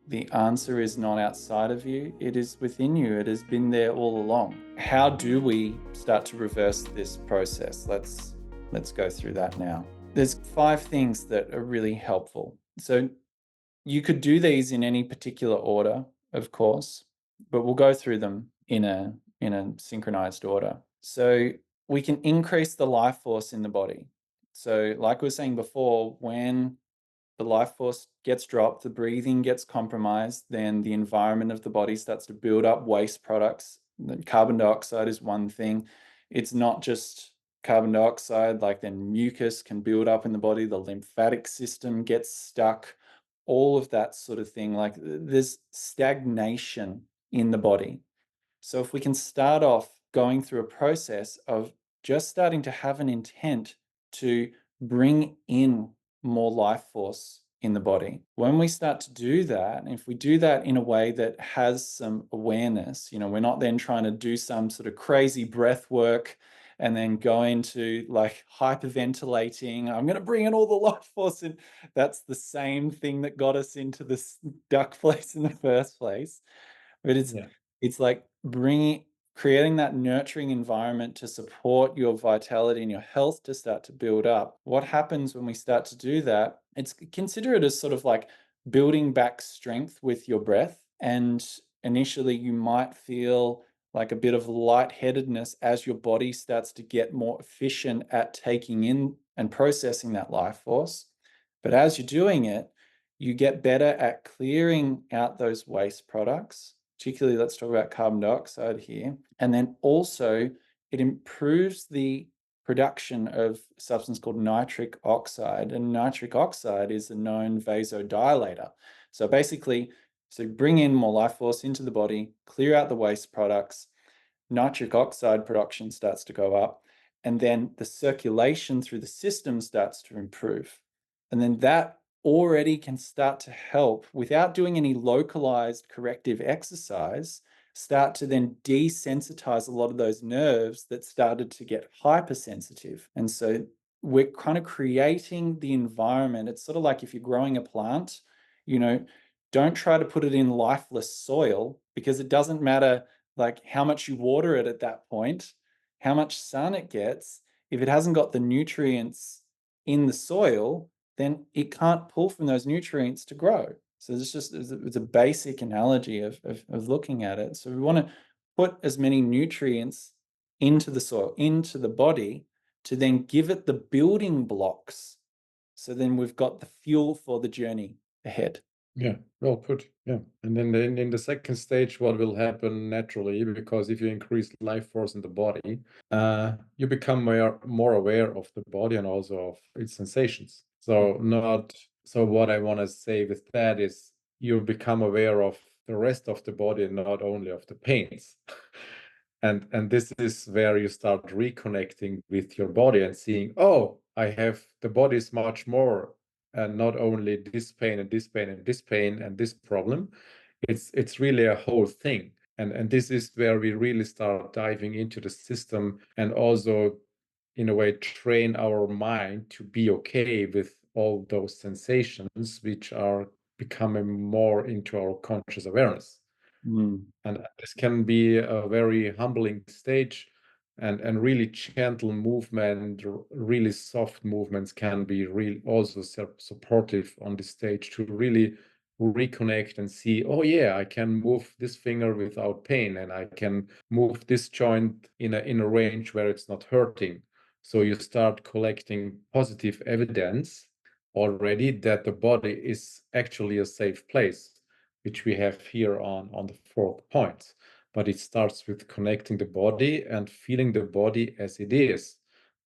The answer is not outside of you, it is within you. It has been there all along. How do we start to reverse this process? Let's go through that now. There's 5 things that are really helpful. So you could do these in any particular order, of course, but we'll go through them in a synchronized order. So we can increase the life force in the body. So like we were saying before, when the life force gets dropped, the breathing gets compromised, then the environment of the body starts to build up waste products. Carbon dioxide is one thing. It's not just carbon dioxide, like then mucus can build up in the body, the lymphatic system gets stuck, all of that sort of thing. Like there's stagnation in the body. So if we can start off going through a process of just starting to have an intent to bring in more life force in the body. When we start to do that, and if we do that in a way that has some awareness, we're not then trying to do some sort of crazy breath work and then go into like hyperventilating. I'm going to bring in all the life force in. That's the same thing that got us into this duck place in the first place. But Yeah. it's like creating that nurturing environment to support your vitality and your health to start to build up. What happens when we start to do that? Consider it as sort of like building back strength with your breath. And initially, you might feel like a bit of lightheadedness as your body starts to get more efficient at taking in and processing that life force. But as you're doing it, you get better at clearing out those waste products. Particularly, let's talk about carbon dioxide here. And then also, it improves the production of a substance called nitric oxide. And nitric oxide is a known vasodilator. So basically, bring in more life force into the body, clear out the waste products, nitric oxide production starts to go up, and then the circulation through the system starts to improve. And then that already can start to help without doing any localized corrective exercise, start to then desensitize a lot of those nerves that started to get hypersensitive. And so we're kind of creating the environment. It's sort of like if you're growing a plant, don't try to put it in lifeless soil because it doesn't matter like how much you water it at that point, how much sun it gets. If it hasn't got the nutrients in the soil, then it can't pull from those nutrients to grow. So it's a basic analogy of looking at it. So we want to put as many nutrients into the soil, into the body, to then give it the building blocks. So then we've got the fuel for the journey ahead. Yeah, well put. Yeah. And then in the second stage, what will happen naturally, because if you increase life force in the body, you become more aware of the body and also of its sensations. So what I want to say with that is you become aware of the rest of the body and not only of the pains. And this is where you start reconnecting with your body and seeing, oh, the body is much more, and not only this pain and this pain and this pain and this problem. It's really a whole thing. And this is where we really start diving into the system and also in a way train our mind to be okay with all those sensations which are becoming more into our conscious awareness. Mm. And this can be a very humbling stage, and really gentle movement, really soft movements can be really also supportive on this stage to really reconnect and see, oh yeah, I can move this finger without pain, and I can move this joint in a range where it's not hurting. So you start collecting positive evidence already that the body is actually a safe place, which we have here on the fourth point. But it starts with connecting the body and feeling the body as it is,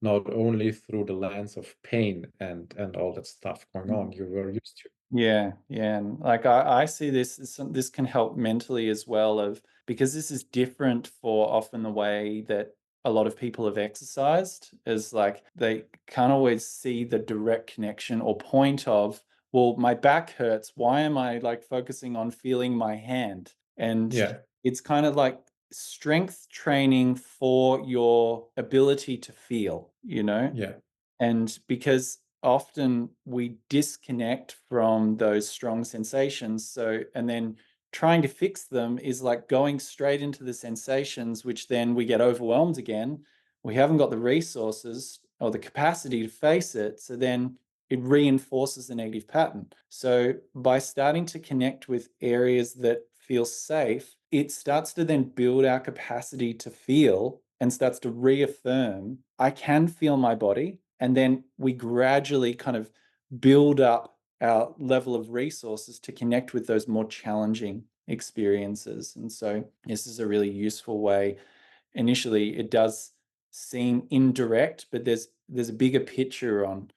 not only through the lens of pain and all that stuff going on you were used to. Yeah, yeah. And like I see this can help mentally as well because this is different for often the way that a lot of people have exercised is like they can't always see the direct connection or point of, well, my back hurts. Why am I like focusing on feeling my hand? And Yeah, it's kind of like strength training for your ability to feel. yeah, And because often we disconnect from those strong sensations. So, and then trying to fix them is like going straight into the sensations, which then we get overwhelmed again. We haven't got the resources or the capacity to face it. So then it reinforces the negative pattern. So by starting to connect with areas that feel safe, it starts to then build our capacity to feel and starts to reaffirm, I can feel my body. And then we gradually kind of build up our level of resources to connect with those more challenging experiences. And so this is a really useful way. Initially, it does seem indirect, but there's a bigger picture on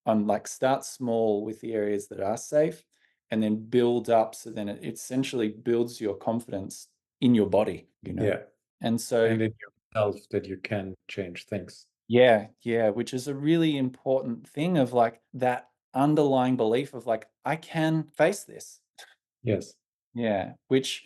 like start small with the areas that are safe and then build up. So then it essentially builds your confidence in your body, you know? Yeah. And so And in yourself that you can change things. yeah, yeah, which is a really important thing of like that underlying belief of like, I can face this. Yes. Yeah, which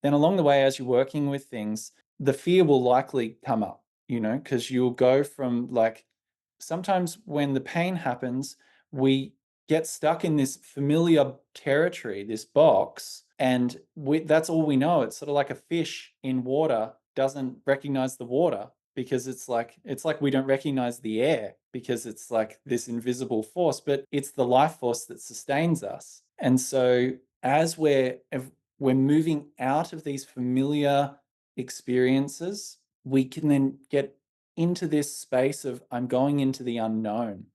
then along the way, as you're working with things, the fear will likely come up, you know, because you'll go from like sometimes when the pain happens, we get stuck in this familiar territory, this box, and that's all we know. It's sort of like a fish in water doesn't recognize the water because it's like we don't recognize the air because it's like this invisible force, but it's the life force that sustains us. And so as we're moving out of these familiar experiences, we can then get into this space of I'm going into the unknown.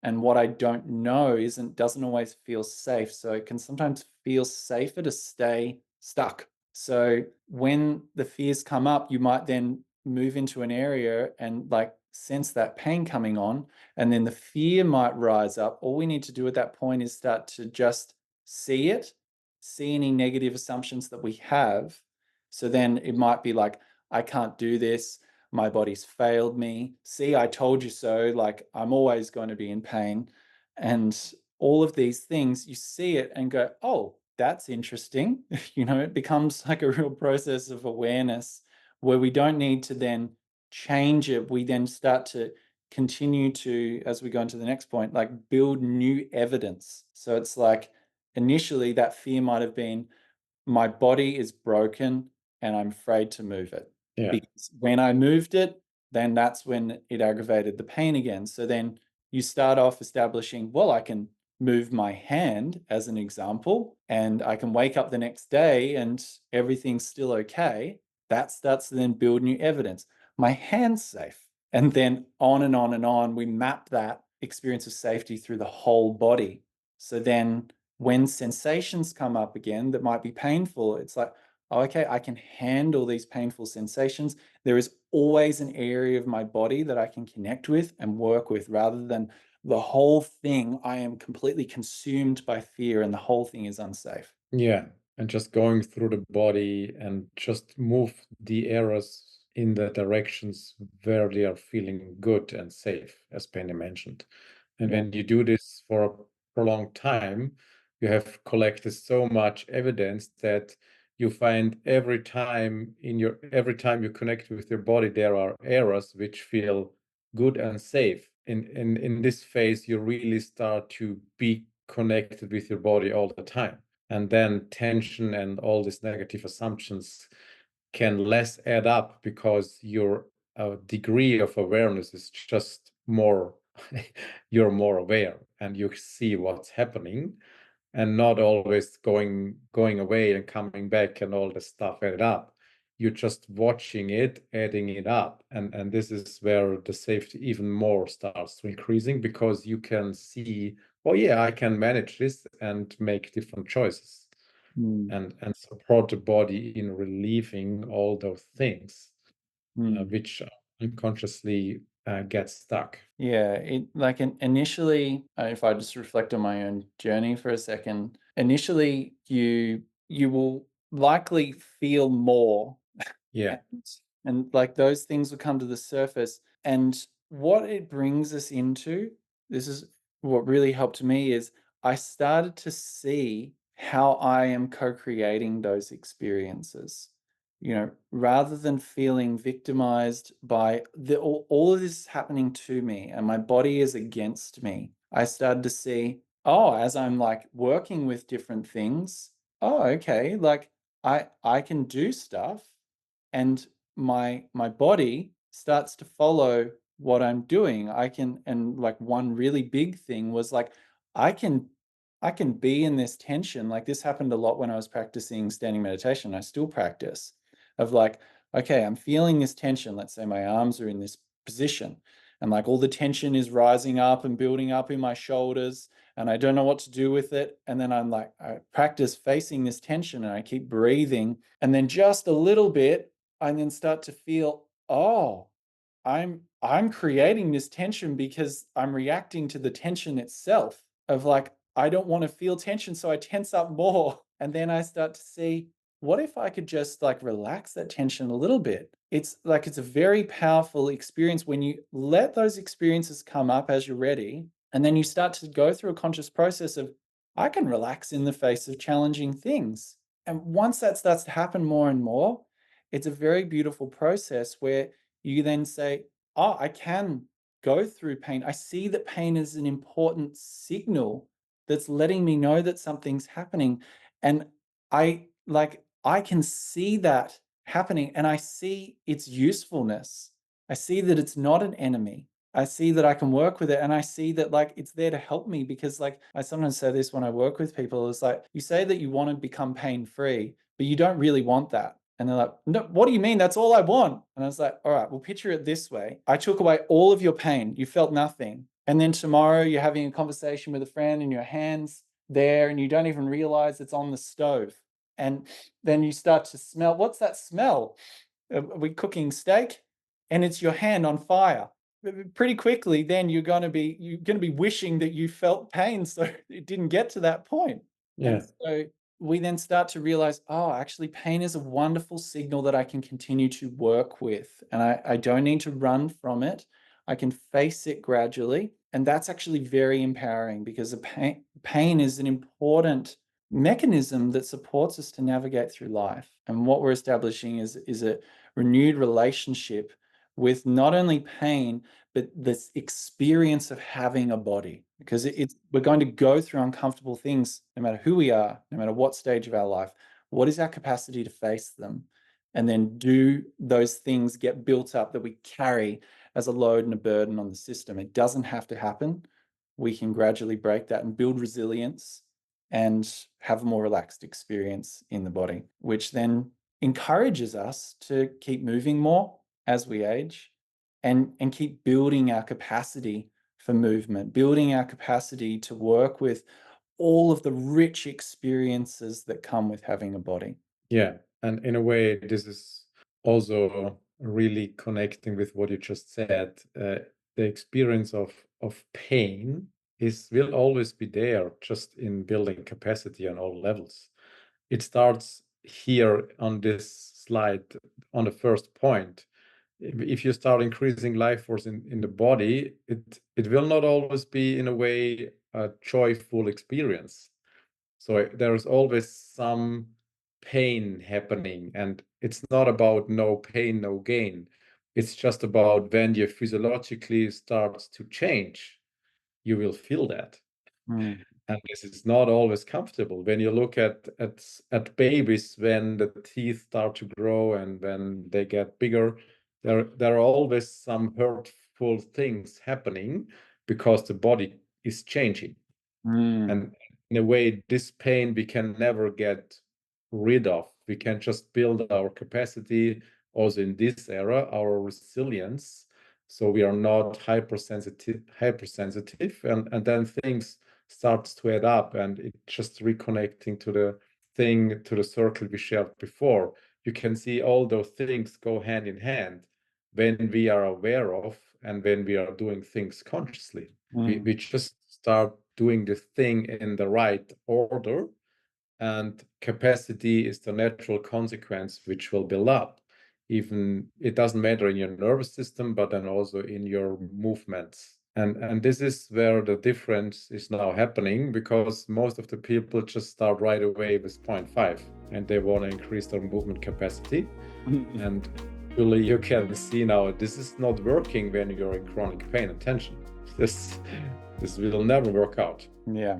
And what I don't know doesn't always feel safe. So it can sometimes feel safer to stay stuck. So when the fears come up, you might then move into an area and like sense that pain coming on, and then the fear might rise up. All we need to do at that point is start to just see it, see any negative assumptions that we have. So then it might be like, I can't do this, my body's failed me. See, I told you so. Like, I'm always going to be in pain. And all of these things, you see it and go, oh, that's interesting. You know, it becomes like a real process of awareness where we don't need to then change it. We then start to continue to, as we go into the next point, like build new evidence. So it's like initially that fear might have been, my body is broken and I'm afraid to move it. Yeah. Because when I moved it, then that's when it aggravated the pain again. So then you start off establishing, well, I can move my hand as an example, and I can wake up the next day and everything's still okay. That starts to then build new evidence. My hand's safe. And then on and on and on, we map that experience of safety through the whole body. So then when sensations come up again that might be painful, it's like, oh, okay, I can handle these painful sensations. There is always an area of my body that I can connect with and work with rather than the whole thing. I am completely consumed by fear and the whole thing is unsafe. Yeah. And just going through the body and just move the arrows in the directions where they are feeling good and safe, as Penny mentioned. And Yeah. when you do this for a prolonged time, you have collected so much evidence that you find every time you connect with your body, there are areas which feel good and safe. In this phase, you really start to be connected with your body all the time. And then tension and all these negative assumptions can less add up because your degree of awareness is just more you're more aware and you see what's happening and not always going away and coming back and all the stuff added up. You're just watching it, adding it up, and this is where the safety even more starts to increasing because you can see, oh yeah, I can manage this and make different choices Mm, and support the body in relieving all those things mm. which unconsciously get stuck. Yeah, initially, if I just reflect on my own journey for a second, initially you will likely feel more Yeah, and like those things will come to the surface. And what it brings us into, this is what really helped me, is I started to see how I am co-creating those experiences. You know, rather than feeling victimized by all of this is happening to me and my body is against me, I started to see, oh, as I'm like working with different things, oh, okay, like I can do stuff and my body starts to follow what I'm doing. I can, and like one really big thing was like I can I can be in this tension. Like this happened a lot when I was practicing standing meditation. I still practice of like, okay, I'm feeling this tension. Let's say my arms are in this position and like all the tension is rising up and building up in my shoulders and I don't know what to do with it. And then I'm like, I practice facing this tension and I keep breathing. And then just a little bit, I then start to feel, oh, I'm creating this tension because I'm reacting to the tension itself of like, I don't want to feel tension, so I tense up more. And then I start to see, what if I could just like relax that tension a little bit? It's like it's a very powerful experience when you let those experiences come up as you're ready, and then you start to go through a conscious process of, I can relax in the face of challenging things. And once that starts to happen more and more, it's a very beautiful process where you then say, oh, I can go through pain. I see that pain is an important signal that's letting me know that something's happening. And I can see that happening and I see its usefulness. I see that it's not an enemy. I see that I can work with it and I see that like it's there to help me because like I sometimes say this when I work with people, it's like you say that you want to become pain free, but you don't really want that. And they're like, no, what do you mean? That's all I want. And I was like, all right, well, picture it this way. I took away all of your pain. You felt nothing. And then tomorrow you're having a conversation with a friend and your hands there and you don't even realize it's on the stove. And then you start to smell, what's that smell? Are we cooking steak? And it's your hand on fire. Pretty quickly, then you're gonna be wishing that you felt pain so it didn't get to that point. And Yeah. so we then start to realize, oh, actually, pain is a wonderful signal that I can continue to work with. And I don't need to run from it. I can face it gradually. And that's actually very empowering because pain is an important mechanism that supports us to navigate through life. And what we're establishing is a renewed relationship with not only pain, but this experience of having a body. Because it's we're going to go through uncomfortable things no matter who we are, no matter what stage of our life. What is our capacity to face them? And then do those things get built up that we carry as a load and a burden on the system? It doesn't have to happen. We can gradually break that and build resilience and have a more relaxed experience in the body, which then encourages us to keep moving more as we age and keep building our capacity for movement, building our capacity to work with all of the rich experiences that come with having a body. Yeah, and in a way, this is also really connecting with what you just said. The experience of pain is will always be there, just in building capacity on all levels. It starts here on this slide on the first point. If you start increasing life force in the body, it will not always be in a way a joyful experience. So there's always some pain happening, and it's not about no pain, no gain. It's just about when you physiologically starts to change, you will feel that. Mm, And this is not always comfortable. When you look at babies, when the teeth start to grow and when they get bigger, there are always some hurtful things happening because the body is changing. mm, And in a way, this pain we can never get rid of. We can just build our capacity also in this era, our resilience. So we are not hypersensitive, and then things starts to add up, and it just reconnecting to the thing, to the circle we shared before. You can see all those things go hand in hand when we are aware of and when we are doing things consciously. mm, We just start doing the thing in the right order, and capacity is the natural consequence which will build up. Even it doesn't matter in your nervous system, but then also in your movements. And this is where the difference is now happening, because most of the people just start right away with 0.5 and they want to increase their movement capacity. mm. And really, you can see now this is not working when you're in chronic pain and tension. this this will never work out. Yeah.